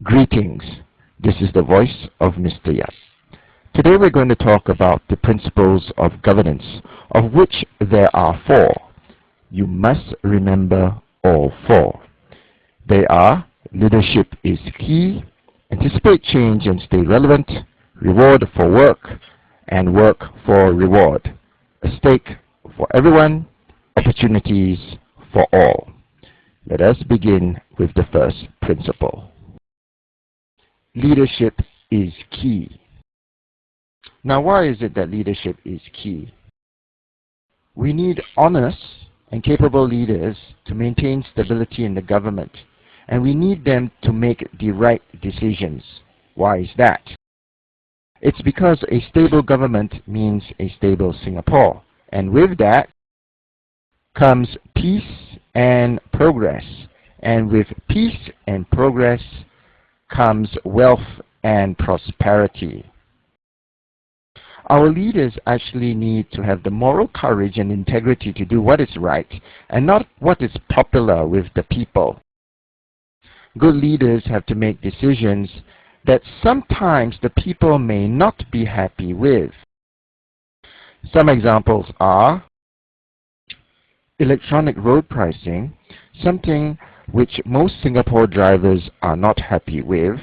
Greetings, this is the voice of Mr. Yap. Today we're going to talk about the principles of governance, of which there are four. You must remember all four. They are: leadership is key, anticipate change and stay relevant, reward for work, and work for reward. A stake for everyone, opportunities for all. Let us begin with the first principle. Leadership is key. Now, why is it that leadership is key? We need honest and capable leaders to maintain stability in the government, and we need them to make the right decisions. Why is that? It's because a stable government means a stable Singapore, and with that comes peace and progress, and with peace and progress comes wealth and prosperity. Our leaders actually need to have the moral courage and integrity to do what is right and not what is popular with the people. Good leaders have to make decisions that sometimes the people may not be happy with. Some examples are electronic road pricing, something which most Singapore drivers are not happy with,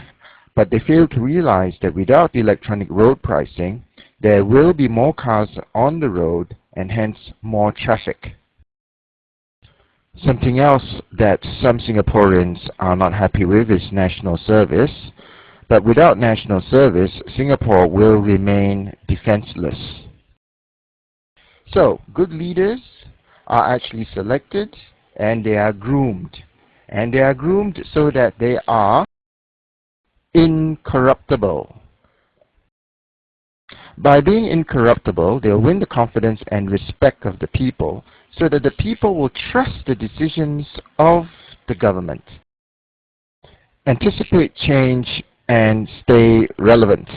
but they fail to realize that without electronic road pricing, there will be more cars on the road and hence more traffic. Something else that some Singaporeans are not happy with is national service, but without national service, Singapore will remain defenseless. So, good leaders are actually selected and they are groomed. And they are groomed so that they are incorruptible. By being incorruptible, they'll win the confidence and respect of the people so that the people will trust the decisions of the government. Anticipate change and stay relevant.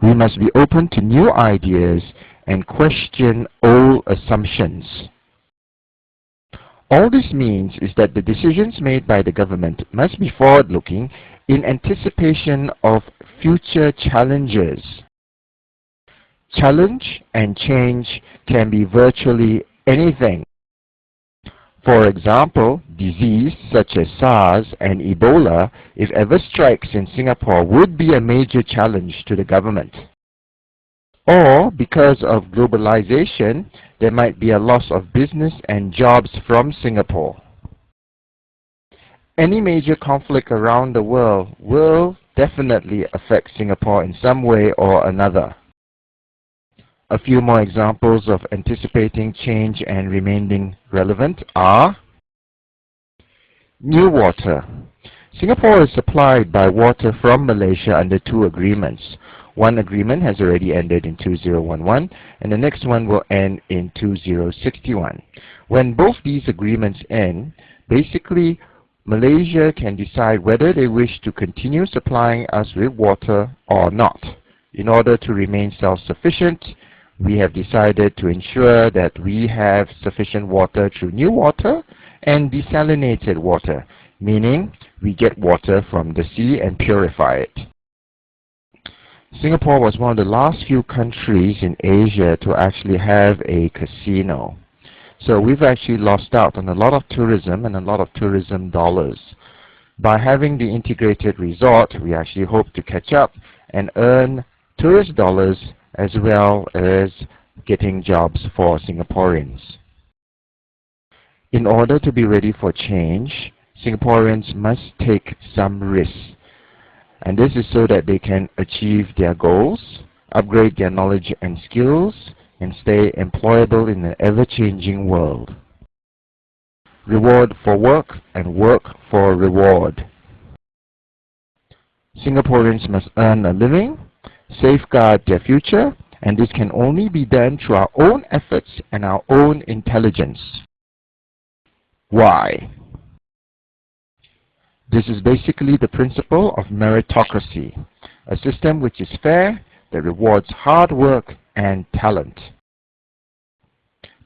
We must be open to new ideas and question old assumptions. All this means is that the decisions made by the government must be forward-looking in anticipation of future challenges. Challenge and change can be virtually anything. For example, disease such as SARS and Ebola, if ever strikes in Singapore, would be a major challenge to the government. Or, because of globalization, there might be a loss of business and jobs from Singapore. Any major conflict around the world will definitely affect Singapore in some way or another. A few more examples of anticipating change and remaining relevant are: new water. Singapore is supplied by water from Malaysia under two agreements. One agreement has already ended in 2011, and the next one will end in 2061. When both these agreements end, basically Malaysia can decide whether they wish to continue supplying us with water or not. In order to remain self-sufficient, we have decided to ensure that we have sufficient water through new water and desalinated water, meaning we get water from the sea and purify it. Singapore was one of the last few countries in Asia to actually have a casino. So we've actually lost out on a lot of tourism and a lot of tourism dollars. By having the integrated resort, we actually hope to catch up and earn tourist dollars as well as getting jobs for Singaporeans. In order to be ready for change, Singaporeans must take some risks. And this is so that they can achieve their goals, upgrade their knowledge and skills, and stay employable in an ever-changing world. Reward for work and work for reward. Singaporeans must earn a living, safeguard their future, and this can only be done through our own efforts and our own intelligence. Why? This is basically the principle of meritocracy, a system which is fair, that rewards hard work and talent.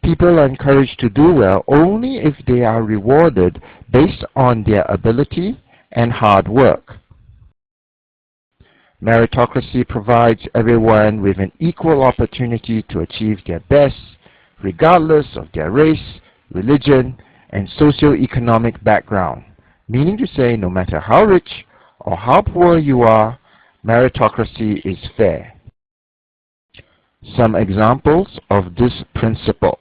People are encouraged to do well only if they are rewarded based on their ability and hard work. Meritocracy provides everyone with an equal opportunity to achieve their best, regardless of their race, religion, and socio-economic background. Meaning to say, no matter how rich or how poor you are, meritocracy is fair. Some examples of this principle.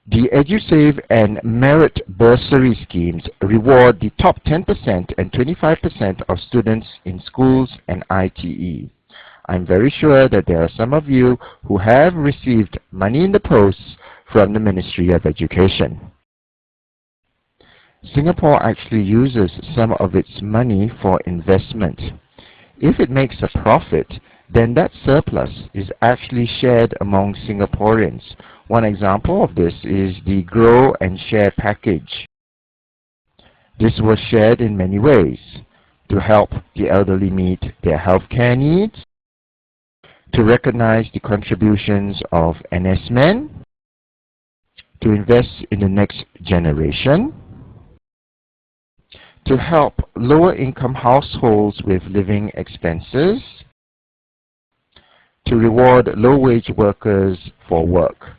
The EduSave and Merit bursary schemes reward the top 10% and 25% of students in schools and ITE. I'm very sure that there are some of you who have received money in the post from the Ministry of Education. Singapore actually uses some of its money for investment. If it makes a profit, then that surplus is actually shared among Singaporeans. One example of this is the Grow and Share package. This was shared in many ways: to help the elderly meet their healthcare needs, to recognize the contributions of NS men, to invest in the next generation, to help lower-income households with living expenses, to reward low-wage workers for work,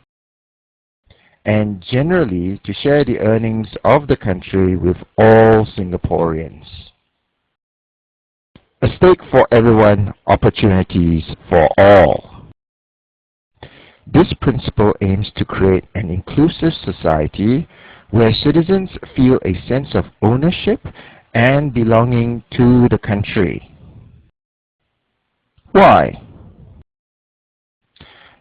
and generally to share the earnings of the country with all Singaporeans. A stake for everyone, opportunities for all. This principle aims to create an inclusive society where citizens feel a sense of ownership and belonging to the country. Why?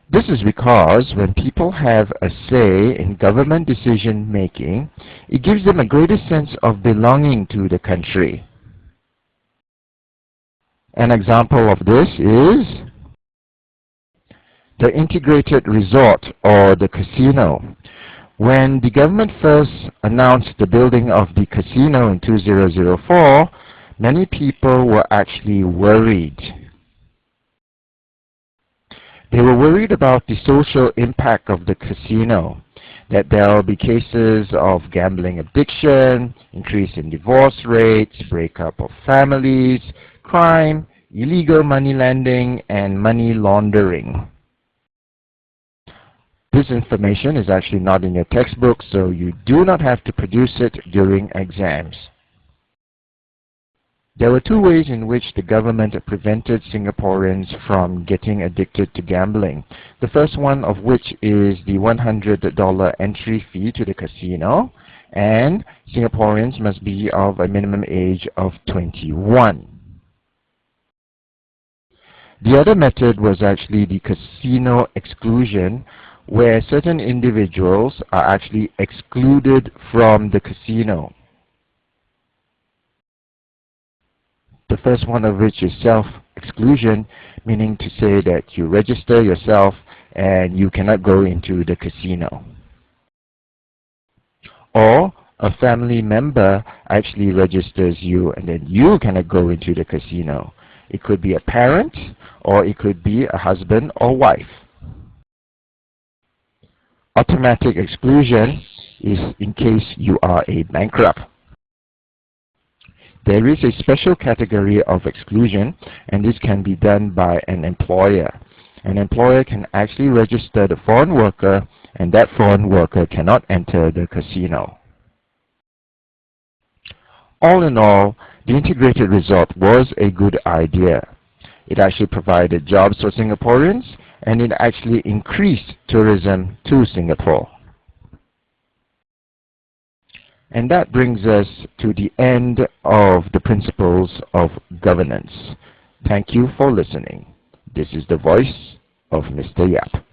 This is because when people have a say in government decision making, it gives them a greater sense of belonging to the country. An example of this is the integrated resort or the casino. When the government first announced the building of the casino in 2004, many people were actually worried. They were worried about the social impact of the casino, that there will be cases of gambling addiction, increase in divorce rates, breakup of families, crime, illegal money lending, and money laundering. This information is actually not in your textbook, so you do not have to produce it during exams. There were two ways in which the government prevented Singaporeans from getting addicted to gambling. The first one of which is the $100 entry fee to the casino, and Singaporeans must be of a minimum age of 21. The other method was actually the casino exclusion, where certain individuals are actually excluded from the casino. The first one of which is self-exclusion, meaning to say that you register yourself and you cannot go into the casino. Or a family member actually registers you and then you cannot go into the casino. It could be a parent or it could be a husband or wife. Automatic exclusion is in case you are a bankrupt. There is a special category of exclusion, and this can be done by an employer. An employer can actually register the foreign worker, and that foreign worker cannot enter the casino. All in all, the integrated resort was a good idea. It actually provided jobs for Singaporeans, and it actually increased tourism to Singapore. And that brings us to the end of the principles of governance. Thank you for listening. This is the voice of Mr. Yap.